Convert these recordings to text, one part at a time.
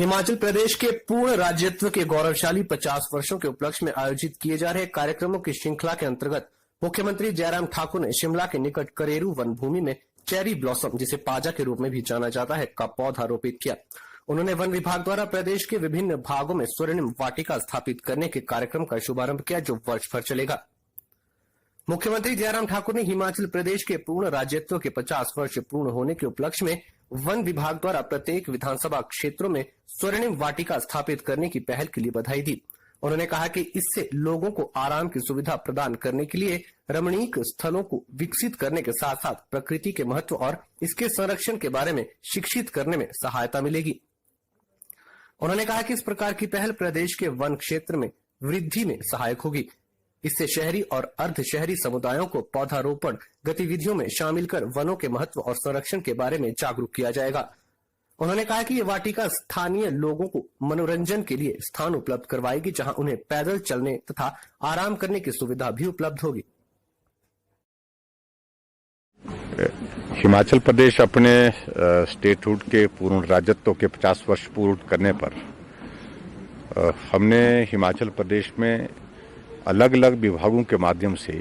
हिमाचल प्रदेश के पूर्ण राज्यत्व के गौरवशाली 50 वर्षों के उपलक्ष्य में आयोजित किए जा रहे कार्यक्रमों की श्रृंखला के अंतर्गत मुख्यमंत्री जयराम ठाकुर ने शिमला के निकट करेरू वन भूमि में चेरी ब्लॉसम, जिसे पाजा के रूप में भी जाना जाता है, का पौधा रोपित किया। उन्होंने वन विभाग द्वारा प्रदेश के विभिन्न भागों में स्वर्णिम वाटिका स्थापित करने के कार्यक्रम का शुभारंभ किया, जो वर्ष भर चलेगा। मुख्यमंत्री जयराम ठाकुर ने हिमाचल प्रदेश के पूर्ण राज्यत्व के 50 वर्ष पूर्ण होने के उपलक्ष्य में वन विभाग द्वारा प्रत्येक विधानसभा क्षेत्रों में स्वर्णिम वाटिका स्थापित करने की पहल के लिए बधाई दी। उन्होंने कहा कि इससे लोगों को आराम की सुविधा प्रदान करने के लिए रमणीक स्थलों को विकसित करने के साथ साथ प्रकृति के महत्व और इसके संरक्षण के बारे में शिक्षित करने में सहायता मिलेगी। उन्होंने कहा कि इस प्रकार की पहल प्रदेश के वन क्षेत्र में वृद्धि में सहायक होगी। इससे शहरी और अर्ध शहरी समुदायों को पौधारोपण गतिविधियों में शामिल कर वनों के महत्व और संरक्षण के बारे में जागरूक किया जाएगा। उन्होंने कहा कि ये वाटिका स्थानीय लोगों को मनोरंजन के लिए स्थान उपलब्ध करवाएगी, जहां उन्हें पैदल चलने तथा आराम करने की सुविधा भी उपलब्ध होगी। हिमाचल प्रदेश अपने स्टेटहुड के पूर्ण राज्यत्व के 50 वर्ष पूर्ण करने पर हमने हिमाचल प्रदेश में अलग अलग विभागों के माध्यम से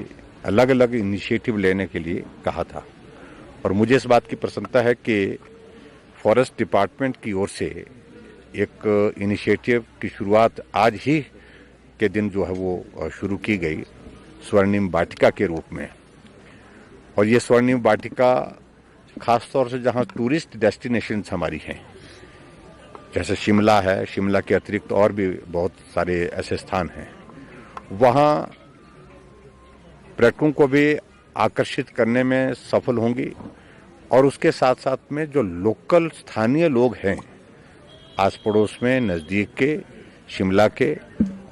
अलग अलग इनिशिएटिव लेने के लिए कहा था। और मुझे इस बात की प्रसन्नता है कि फॉरेस्ट डिपार्टमेंट की ओर से एक इनिशिएटिव की शुरुआत आज ही के दिन जो है वो शुरू की गई स्वर्णिम वाटिका के रूप में। और ये स्वर्णिम वाटिका खास तौर से जहां टूरिस्ट डेस्टिनेशंस हमारी हैं, जैसे शिमला है, शिमला के अतिरिक्त और भी बहुत सारे ऐसे स्थान हैं, वहां पर्यटकों को भी आकर्षित करने में सफल होंगी। और उसके साथ साथ में जो लोकल स्थानीय लोग हैं आस पड़ोस में नज़दीक के शिमला के,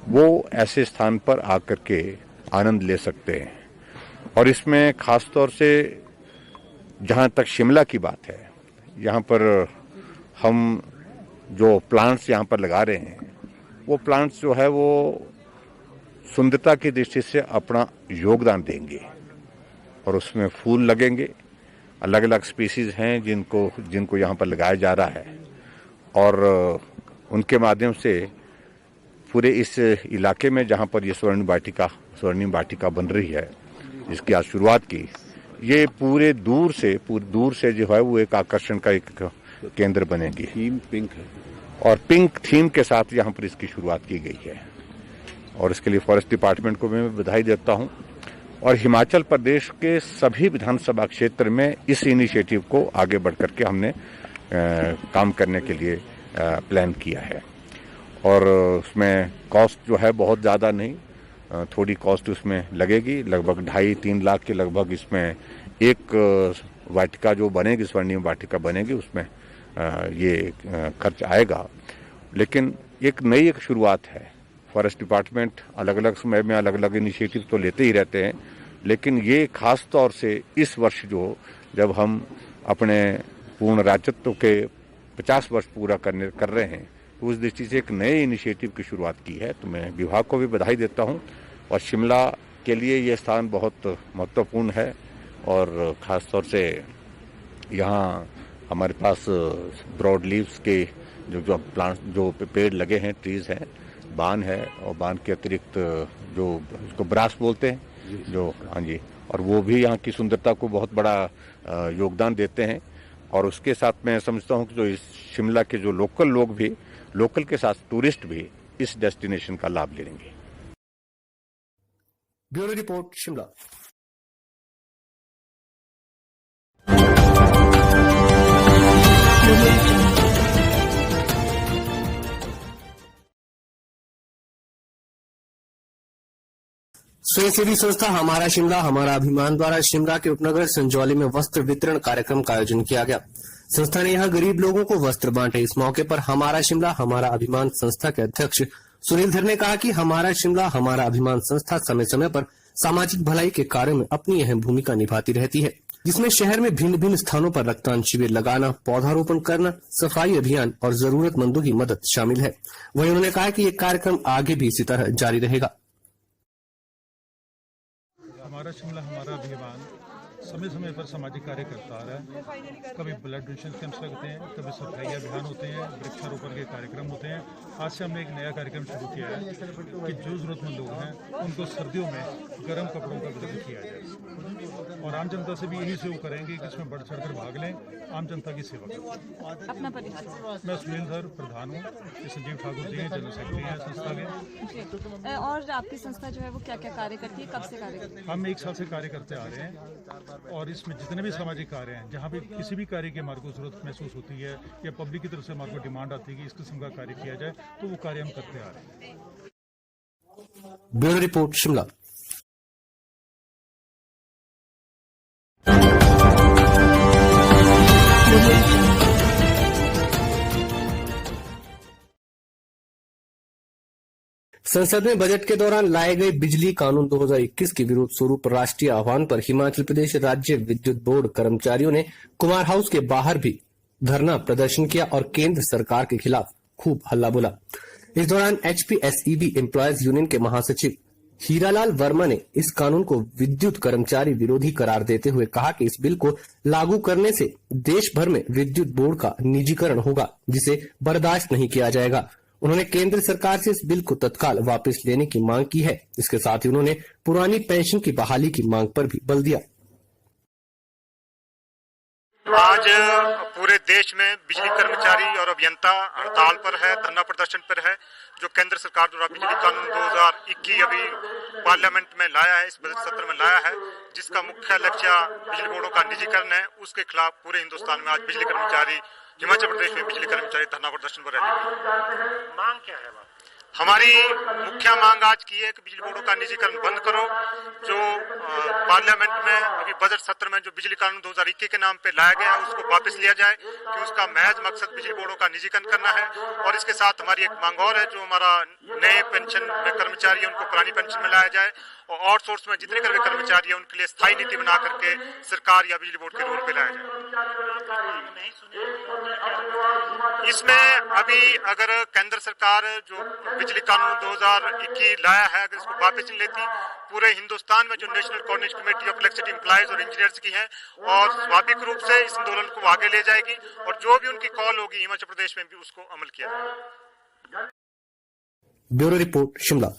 वो ऐसे स्थान पर आकर के आनंद ले सकते हैं। और इसमें खास तौर से जहां तक शिमला की बात है, यहाँ पर हम जो प्लांट्स यहाँ पर लगा रहे हैं, वो प्लांट्स जो है वो सुंदरता की दृष्टि से अपना योगदान देंगे। और उसमें फूल लगेंगे, अलग अलग स्पीसीज हैं जिनको यहाँ पर लगाया जा रहा है। और उनके माध्यम से पूरे इस इलाके में जहाँ पर ये स्वर्णिम वाटिका बन रही है, जिसकी आज शुरुआत की, ये पूरे दूर से जो है वो एक आकर्षण का एक केंद्र बनेगी। थीम पिंक है और पिंक थीम के साथ यहाँ पर इसकी शुरुआत की गई है। और इसके लिए फॉरेस्ट डिपार्टमेंट को मैं बधाई देता हूँ। और हिमाचल प्रदेश के सभी विधानसभा क्षेत्र में इस इनिशिएटिव को आगे बढ़ करके हमने काम करने के लिए प्लान किया है। और उसमें कॉस्ट जो है बहुत ज़्यादा नहीं, थोड़ी कॉस्ट उसमें लगेगी, लगभग 2.5-3 लाख के लगभग इसमें एक वाटिका जो बनेगी, स्वर्णिम वाटिका बनेगी, उसमें ये खर्च आएगा। लेकिन एक शुरुआत है। फॉरेस्ट डिपार्टमेंट अलग अलग समय में अलग अलग इनिशिएटिव तो लेते ही रहते हैं, लेकिन ये खास तौर से इस वर्ष जब हम अपने पूर्ण राज्यत्व के 50 वर्ष पूरा कर रहे हैं, तो उस दृष्टि से एक नए इनिशिएटिव की शुरुआत की है। तो मैं विभाग को भी बधाई देता हूँ। और शिमला के लिए ये स्थान बहुत महत्वपूर्ण है। और ख़ास तौर से यहाँ हमारे पास ब्रॉड लीव्स के जो प्लांट जो पेड़ लगे हैं, ट्रीज हैं, बान है, और बान के अतिरिक्त जो उसको ब्रास बोलते हैं, जो हाँ जी, और वो भी यहाँ की सुंदरता को बहुत बड़ा योगदान देते हैं। और उसके साथ मैं समझता हूँ कि जो इस शिमला के जो लोकल लोग भी, लोकल के साथ टूरिस्ट भी इस डेस्टिनेशन का लाभ लेंगे। Bureau report, Shimla. स्वयंसेवी संस्था हमारा शिमला हमारा अभिमान द्वारा शिमला के उपनगर संजौली में वस्त्र वितरण कार्यक्रम का आयोजन किया गया। संस्था ने यहां गरीब लोगों को वस्त्र बांटे। इस मौके पर हमारा शिमला हमारा अभिमान संस्था के अध्यक्ष सुनील धर ने कहा कि हमारा शिमला हमारा अभिमान संस्था समय समय पर सामाजिक भलाई के कार्यों में अपनी अहम भूमिका निभाती रहती है, जिसमें शहर में भिन्न भिन्न स्थानों पर रक्तदान शिविर लगाना, पौधारोपण करना, सफाई अभियान और जरूरतमंदों की मदद शामिल है। वहीं उन्होंने कहा कि ये कार्यक्रम आगे भी इसी तरह जारी रहेगा। हमारा शिमला हमारा अभियान समय समय पर सामाजिक कार्य करता आ रहा है। कभी ब्लड डोनेशन कैंप्स लगते हैं, कभी सफाई अभियान होते हैं, वृक्षारोपण के कार्यक्रम होते हैं। आज से हमने एक नया कार्यक्रम शुरू किया है कि जो जरूरतमंद लोग हैं उनको सर्दियों में गर्म कपड़ों का वितरण किया जाए, और आम जनता से भी यही सहयोग करेंगे कि इसमें बढ़ चढ़कर भाग लें, आम जनता की सेवा करें। अपना परिचय। मैं सुनील धर प्रधान हूँ, संजीव ठाकुर जी हैं जनरल सेक्रेटरी हैं संस्था के। और आपकी संस्था जो है वो क्या क्या कार्य करती है, कब से कार्य करती है? हम 1 साल से कार्य करते आ रहे हैं, और इसमें जितने भी सामाजिक कार्य हैं, जहाँ भी किसी भी कार्य की हमारे को जरूरत महसूस होती है या पब्लिक की तरफ से हमारे को डिमांड आती है कि इस किस्म का कार्य किया जाए, तो वो कार्य हम करते आ रहे हैं। Bureau report Shimla. संसद में बजट के दौरान लाए गए बिजली कानून 2021 के विरोध स्वरूप राष्ट्रीय आह्वान पर हिमाचल प्रदेश राज्य विद्युत बोर्ड कर्मचारियों ने कुमार हाउस के बाहर भी धरना प्रदर्शन किया और केंद्र सरकार के खिलाफ खूब हल्ला बोला। इस दौरान HPSEB एम्प्लॉयज यूनियन के महासचिव हीरालाल वर्मा ने इस कानून को विद्युत कर्मचारी विरोधी करार देते हुए कहा कि इस बिल को लागू करने से देश भर में विद्युत बोर्ड का निजीकरण होगा, जिसे बर्दाश्त नहीं किया जाएगा। उन्होंने केंद्र सरकार से इस बिल को तत्काल वापस लेने की मांग की है। इसके साथ ही उन्होंने पुरानी पेंशन की बहाली की मांग पर भी बल दिया। आज पूरे देश में बिजली कर्मचारी और अभियंता हड़ताल पर है, धरना प्रदर्शन पर है। जो केंद्र सरकार द्वारा बिजली कानून 2021 अभी पार्लियामेंट में लाया है, इस बजट सत्र में लाया है, जिसका मुख्य लक्ष्य बिजली बोर्डों का निजीकरण है, उसके खिलाफ पूरे हिंदुस्तान में आज बिजली कर्मचारी, हिमाचल प्रदेश में बिजली कर्मचारी धरना प्रदर्शन पर रैली। मांग क्या है? हमारी मुख्य मांग आज की है कि बिजली बोर्डों का निजीकरण बंद करो। जो पार्लियामेंट में अभी बजट सत्र में जो बिजली कानून 2021 के नाम पे लाया गया है, उसको वापस लिया जाए, कि उसका महज मकसद बिजली बोर्डों का निजीकरण करना है। और इसके साथ हमारी एक मांग और है, जो हमारा नए पेंशन में कर्मचारी है उनको पुरानी पेंशन में लाया जाए, और आउटसोर्स में जितने भी कर्मचारी है उनके लिए स्थायी नीति बना करके सरकार या बिजली बोर्ड के रूल पे लाया जाए। इसमें अभी अगर केंद्र सरकार जो बिजली कानून 2021 लाया है, अगर इसको वापस नहीं लेती, पूरे हिंदुस्तान में जो national coordination committee of electricity employees और इंजीनियर्स की है, और स्वाभाविक रूप से इस आंदोलन को आगे ले जाएगी, और जो भी उनकी कॉल होगी हिमाचल प्रदेश में भी उसको अमल किया जाएगा। Bureau report Shimla.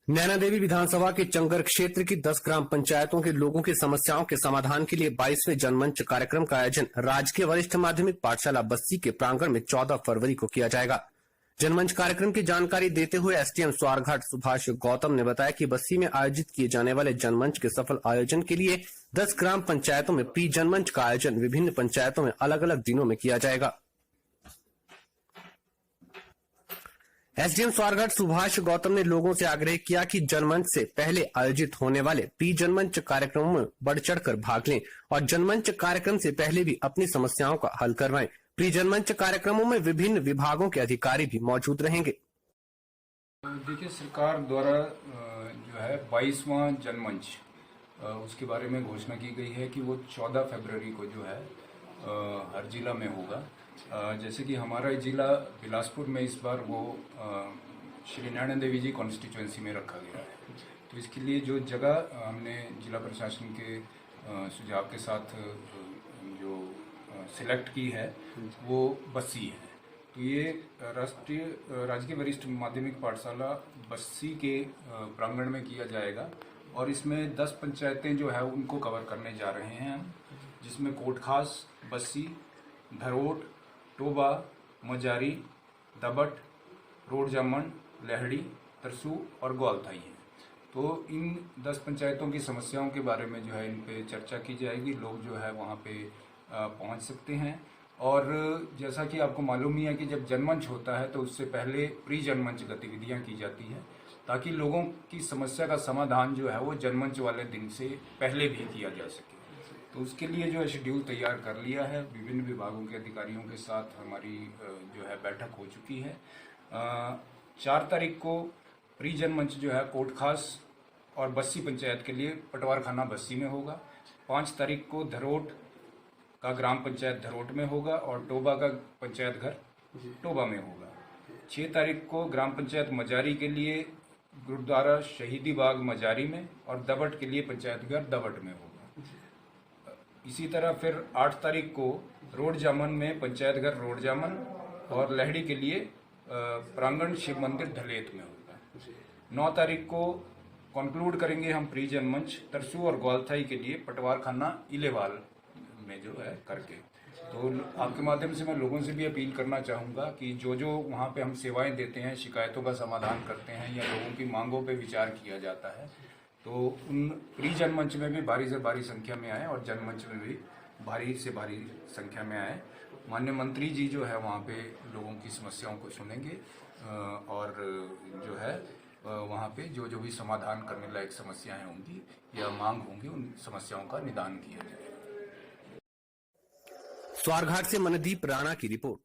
नैना देवी विधानसभा के चंगर क्षेत्र की 10 ग्राम पंचायतों के लोगों की समस्याओं के समाधान के लिए 22वें जनमंच कार्यक्रम का आयोजन राजकीय वरिष्ठ माध्यमिक पाठशाला बस्सी के प्रांगण में 14 फरवरी को किया जाएगा। जनमंच कार्यक्रम की जानकारी देते हुए SDM स्वारघाट सुभाष गौतम ने बताया कि बस्सी में आयोजित किए जाने वाले जनमंच के सफल आयोजन के लिए 10 ग्राम पंचायतों में प्री जनमंच का आयोजन विभिन्न पंचायतों में अलग अलग दिनों में किया जाएगा। SDM स्वारघाट सुभाष गौतम ने लोगों से आग्रह किया कि जनमंच से पहले आयोजित होने वाले प्री जनमंच कार्यक्रमों में बढ़ चढ़कर भाग लें और जनमंच कार्यक्रम से पहले भी अपनी समस्याओं का हल करवाएं। प्री जनमंच कार्यक्रमों में विभिन्न विभागों के अधिकारी भी मौजूद रहेंगे। देखिए, सरकार द्वारा जो है 22वां जनमंच उसके बारे में घोषणा की गई है कि वो 14 फरवरी को जो है हर जिला में होगा। जैसे कि हमारा जिला बिलासपुर में इस बार वो श्री नैना देवी जी कॉन्स्टिट्यूएंसी में रखा गया है, तो इसके लिए जो जगह हमने जिला प्रशासन के सुझाव के साथ जो सिलेक्ट की है वो बस्सी है। तो ये राजकीय वरिष्ठ माध्यमिक पाठशाला बस्सी के प्रांगण में किया जाएगा, और इसमें 10 पंचायतें जो है उनको कवर करने जा रहे हैं हम, जिसमें कोटखास, बस्सी, धरोट, टोबा, मजारी, दबट, रोड जामन, लहड़ी, तरसू और ग्वालथाई है। तो इन 10 पंचायतों की समस्याओं के बारे में जो है इन पे चर्चा की जाएगी। लोग जो है वहाँ पे पहुँच सकते हैं, और जैसा कि आपको मालूम ही है कि जब जनमंच होता है तो उससे पहले प्री जनमंच गतिविधियाँ की जाती हैं, ताकि लोगों की समस्या का समाधान जो है वो जनमंच वाले दिन से पहले भी किया जा सके। तो उसके लिए जो है शेड्यूल तैयार कर लिया है। विभिन्न विभागों के अधिकारियों के साथ हमारी जो है बैठक हो चुकी है। 4 तारीख को प्री जनमंच जो है कोटखास और बस्सी पंचायत के लिए पटवार खाना बस्सी में होगा। 5 तारीख को धरोट, का ग्राम पंचायत धरोट में होगा और टोबा का पंचायत घर टोबा में होगा। 6 तारीख को ग्राम पंचायत मजारी के लिए गुरुद्वारा शहीदी बाग मजारी में और दबट के लिए पंचायत घर दबट में होगा। इसी तरह फिर 8 तारीख को रोड जामन में पंचायत घर रोड जामन और लहड़ी के लिए प्रांगण शिव मंदिर ढलेत में होगा। 9 तारीख को कंक्लूड करेंगे हम प्री जनमंच तरसू और ग्वालथाई के लिए पटवार खाना इलेवाल में जो है करके। तो आपके माध्यम से मैं लोगों से भी अपील करना चाहूँगा कि जो जो वहाँ पे हम सेवाएं देते हैं, शिकायतों का समाधान करते हैं या लोगों की मांगों पे विचार किया जाता है, तो उन प्री जनमंच में भी भारी से भारी संख्या में आए और जनमंच में भी भारी से भारी संख्या में आए। माननीय मंत्री जी जो है वहाँ पे लोगों की समस्याओं को सुनेंगे और जो है वहाँ पे जो जो भी समाधान करने लायक समस्याएं होंगी या मांग होंगी उन समस्याओं का निदान किया जाएगा। स्वारघाट से मनदीप राणा की रिपोर्ट।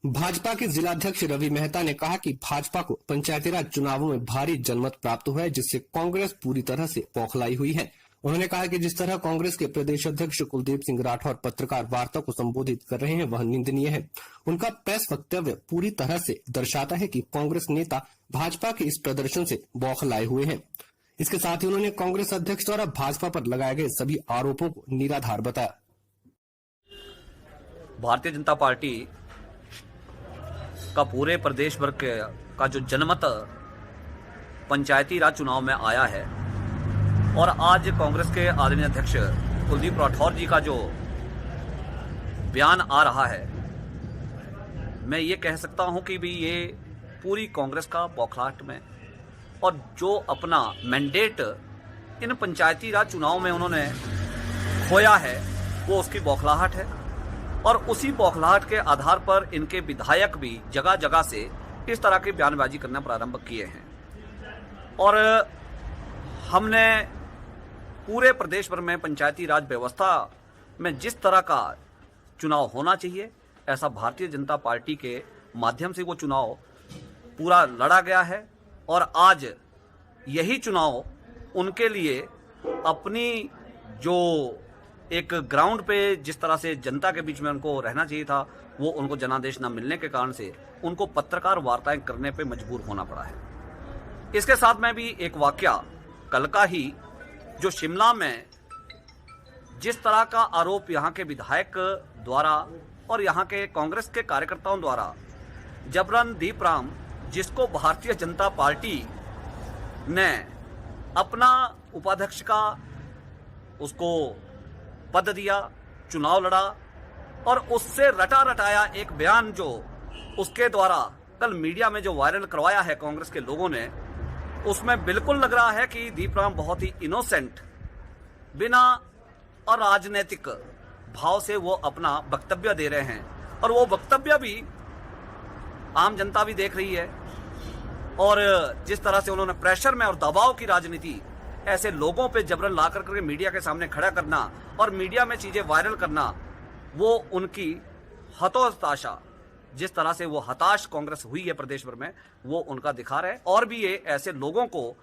भाजपा के जिलाध्यक्ष रवि मेहता ने कहा कि भाजपा को पंचायती राज चुनावों में भारी जनमत प्राप्त हुआ है, जिससे कांग्रेस पूरी तरह से बौखलाई हुई है। उन्होंने कहा कि जिस तरह कांग्रेस के प्रदेश अध्यक्ष कुलदीप सिंह राठौर पत्रकार वार्ता को संबोधित कर रहे हैं वह निंदनीय है। उनका प्रेस वक्तव्य पूरी तरह से दर्शाता है कि कांग्रेस नेता भाजपा के इस प्रदर्शन से बौखलाए हुए हैं। इसके साथ ही उन्होंने कांग्रेस अध्यक्ष द्वारा भाजपा पर लगाए गए सभी आरोपों को निराधार बताया। भारतीय जनता पार्टी का पूरे प्रदेश भर का जो जनमत पंचायती राज चुनाव में आया है और आज कांग्रेस के आदरणीय अध्यक्ष कुलदीप राठौर जी का जो बयान आ रहा है, मैं ये कह सकता हूं कि भी ये पूरी कांग्रेस का बौखलाहट में और जो अपना मैंडेट इन पंचायती राज चुनाव में उन्होंने खोया है वो उसकी बौखलाहट है और उसी बौखलाहट के आधार पर इनके विधायक भी जगह जगह से इस तरह की बयानबाजी करना प्रारंभ किए हैं। और हमने पूरे प्रदेश भर में पंचायती राज व्यवस्था में जिस तरह का चुनाव होना चाहिए ऐसा भारतीय जनता पार्टी के माध्यम से वो चुनाव पूरा लड़ा गया है और आज यही चुनाव उनके लिए अपनी जो एक ग्राउंड पे जिस तरह से जनता के बीच में उनको रहना चाहिए था वो उनको जनादेश न मिलने के कारण से उनको पत्रकार वार्ताएं करने पे मजबूर होना पड़ा है। इसके साथ में भी एक वाकया कल का ही जो शिमला में जिस तरह का आरोप यहाँ के विधायक द्वारा और यहाँ के कांग्रेस के कार्यकर्ताओं द्वारा जबरन दीपराम, जिसको भारतीय जनता पार्टी ने अपना उपाध्यक्ष का उसको पद दिया, चुनाव लड़ा और उससे रटा रटाया एक बयान जो उसके द्वारा कल मीडिया में जो वायरल करवाया है कांग्रेस के लोगों ने, उसमें बिल्कुल लग रहा है कि दीपराम बहुत ही इनोसेंट बिना और राजनीतिक भाव से वो अपना वक्तव्य दे रहे हैं और वो वक्तव्य भी आम जनता भी देख रही है। और जिस तरह से उन्होंने प्रेशर में और दबाव की राजनीति ऐसे लोगों पे जबरन ला करके मीडिया के सामने खड़ा करना और मीडिया में चीजें वायरल करना, वो उनकी हतोत्साह, जिस तरह से वो हताश कांग्रेस हुई है प्रदेश भर में, वो उनका दिखा रहे हैं। और भी ये ऐसे लोगों को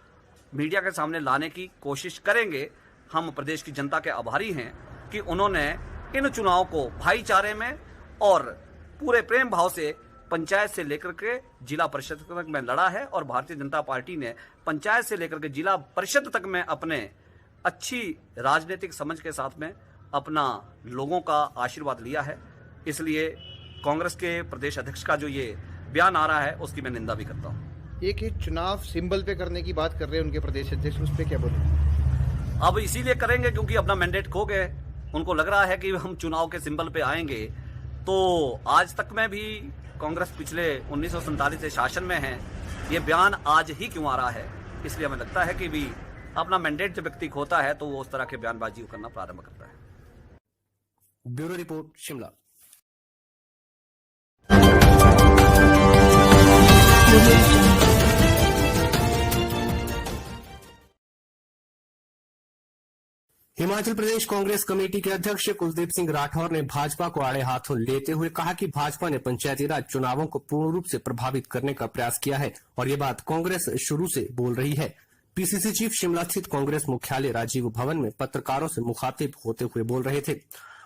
मीडिया के सामने लाने की कोशिश करेंगे। हम प्रदेश की जनता के आभारी हैं कि उन्होंने इन चुनाव को भाईचारे में और पूरे प्रेम भाव से पंचायत से लेकर के जिला परिषद तक में लड़ा है और भारतीय जनता पार्टी ने पंचायत से लेकर के जिला परिषद तक में अपने अच्छी राजनीतिक समझ के साथ में अपना लोगों का आशीर्वाद लिया है। इसलिए कांग्रेस के प्रदेश अध्यक्ष का जो ये बयान आ रहा है उसकी मैं निंदा भी करता हूँ। एक ही चुनाव सिंबल पे करने की बात कर रहे हैं उनके प्रदेश अध्यक्ष, उस पर क्या बोले? अब इसीलिए करेंगे क्योंकि अपना मैंडेट खो गए, उनको लग रहा है कि हम चुनाव के सिंबल पे आएंगे। तो आज तक में भी कांग्रेस पिछले 1947 से शासन में है, ये बयान आज ही क्यों आ रहा है? इसलिए हमें लगता है कि भी अपना मैंडेट जब व्यक्ति खोता है तो वो उस तरह के बयानबाजी करना प्रारंभ करता है। Bureau report, Shimla. Himachal Pradesh Congress committee के अध्यक्ष कुलदीप सिंह राठौर ने भाजपा को आड़े हाथों लेते हुए कहा कि भाजपा ने पंचायती राज चुनावों को पूर्ण रूप से प्रभावित करने का प्रयास किया है और ये बात कांग्रेस शुरू से बोल रही है। पीसीसी चीफ शिमला स्थित कांग्रेस मुख्यालय राजीव भवन में पत्रकारों से मुखातिब होते हुए बोल रहे थे।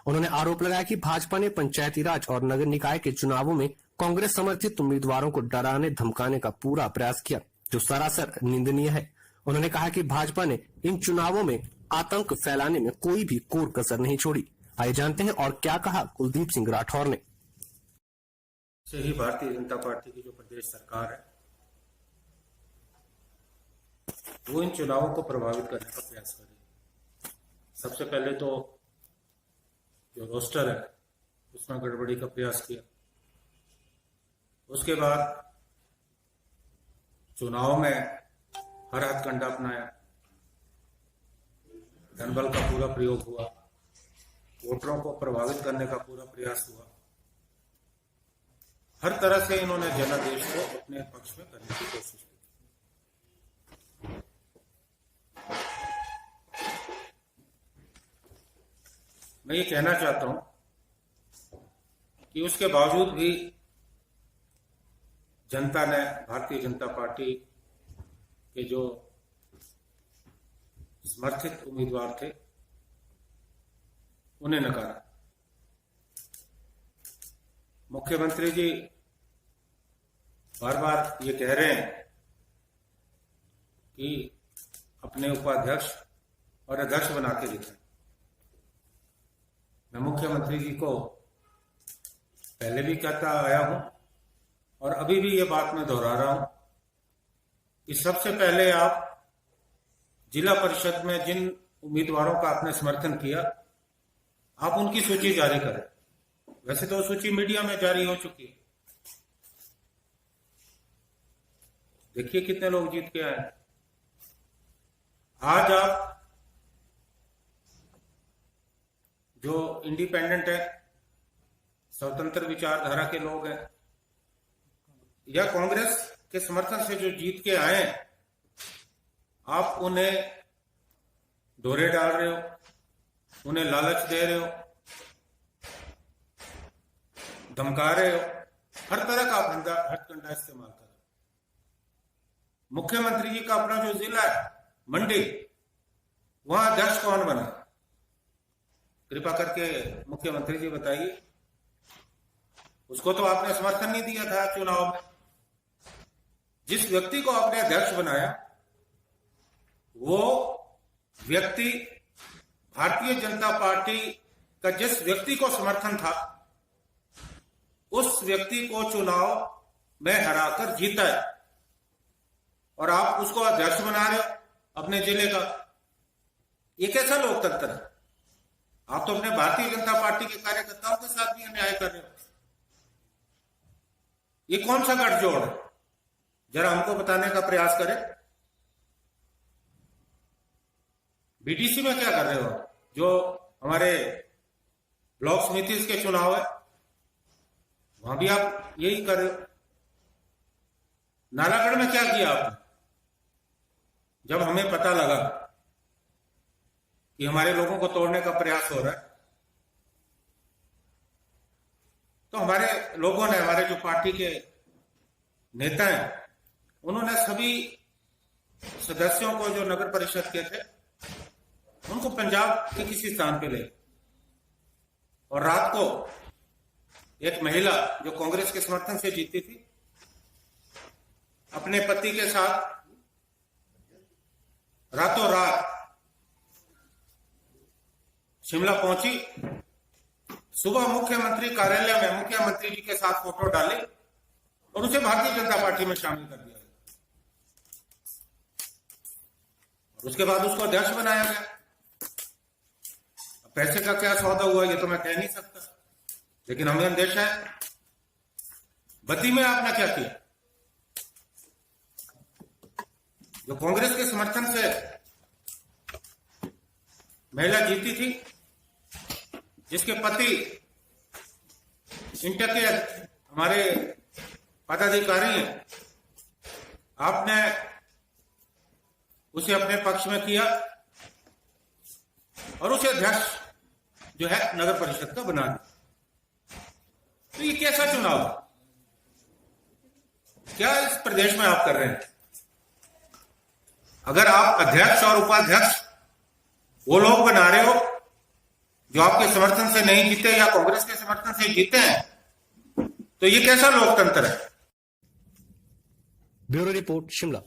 उन्होंने आरोप लगाया कि भाजपा ने पंचायती राज और नगर निकाय के चुनावों में कांग्रेस समर्थित उम्मीदवारों को डराने धमकाने का पूरा प्रयास किया, जो सरासर निंदनीय है। उन्होंने कहा कि भाजपा ने इन चुनावों में आतंक फैलाने में कोई भी कोर कसर नहीं छोड़ी। आइए जानते हैं और क्या कहा कुलदीप सिंह राठौर ने। से ही भारतीय जनता पार्टी की जो प्रदेश सरकार है वो इन चुनावों को प्रभावित करने का प्रयास कर रही है। सबसे पहले तो जो रोस्टर है उसमें गड़बड़ी का प्रयास किया, उसके बाद चुनाव में हर हथकंडा अपनाया, धनबल का पूरा प्रयोग हुआ, वोटरों को प्रभावित करने का पूरा प्रयास हुआ। हर तरह से इन्होंने जनादेश को अपने पक्ष में करने की कोशिश की। मैं ये कहना चाहता हूं कि उसके बावजूद भी जनता ने भारतीय जनता पार्टी के जो समर्थित उम्मीदवार थे उन्हें नकारा। मुख्यमंत्री जी बार बार ये कह रहे हैं कि अपने उपाध्यक्ष और अध्यक्ष बना के दिखाएं। मैं मुख्यमंत्री जी को पहले भी कहता आया हूं और अभी भी ये बात मैं दोहरा रहा हूं कि सबसे पहले आप जिला परिषद में जिन उम्मीदवारों का आपने समर्थन किया आप उनकी सूची जारी करें। वैसे तो सूची मीडिया में जारी हो चुकी है, देखिए कितने लोग जीत के आए। आज आप जो इंडिपेंडेंट है, स्वतंत्र विचारधारा के लोग हैं या कांग्रेस के समर्थन से जो जीत के आए हैं, आप उन्हें दौरे डाल रहे हो, उन्हें लालच दे रहे हो, धमका रहे हो, हर तरह का हथकंडा इस्तेमाल कर रहे हो। मुख्यमंत्री जी का अपना जो जिला है मंडी, वहां अध्यक्ष कौन बना? कृपा करके मुख्यमंत्री जी बताइए। उसको तो आपने समर्थन नहीं दिया था चुनाव में। जिस व्यक्ति को आपने अध्यक्ष बनाया वो व्यक्ति भारतीय जनता पार्टी का जिस व्यक्ति को समर्थन था उस व्यक्ति को चुनाव में हराकर जीता है और आप उसको अध्यक्ष बना रहे हो अपने जिले का। ये कैसा लोकतंत्र है? आप तो अपने भारतीय जनता पार्टी के कार्यकर्ताओं के साथ भी अन्याय कर रहे हो। ये कौन सा गठजोड़ है? जरा हमको बताने का प्रयास करें। बीडीसी में क्या कर रहे हो? जो हमारे ब्लॉक समिति के चुनाव है वहां भी आप यही कर रहे हो। नालागढ़ में क्या किया आपने? जब हमें पता लगा कि हमारे लोगों को तोड़ने का प्रयास हो रहा है तो हमारे लोगों ने, हमारे जो पार्टी के नेता हैं, उन्होंने सभी सदस्यों को जो नगर परिषद के थे उनको पंजाब के किसी स्थान पे ले और रात को एक महिला जो कांग्रेस के समर्थन से जीती थी अपने पति के साथ रातों रात शिमला पहुंची। सुबह मुख्यमंत्री कार्यालय में मुख्यमंत्री जी के साथ फोटो डाले और उसे भारतीय जनता पार्टी में शामिल कर दिया और उसके बाद उसको अध्यक्ष बनाया गया। पैसे का क्या सौदा हुआ ये तो मैं कह नहीं सकता, लेकिन हमें अंदेशा है। बद्दी में आपने क्या किया? जो कांग्रेस के समर्थन से महिला जीती थी, जिसके पति इंटर के हमारे पदाधिकारी हैं, आपने उसे अपने पक्ष में किया और उसे अध्यक्ष जो है नगर परिषद का बना दिया। तो ये कैसा चुनाव है? क्या इस प्रदेश में आप कर रहे हैं? अगर आप अध्यक्ष और उपाध्यक्ष वो लोग बना रहे हो जो आपके समर्थन से नहीं जीते या कांग्रेस के समर्थन से जीते हैं, तो ये कैसा लोकतंत्र है? Bureau report Shimla.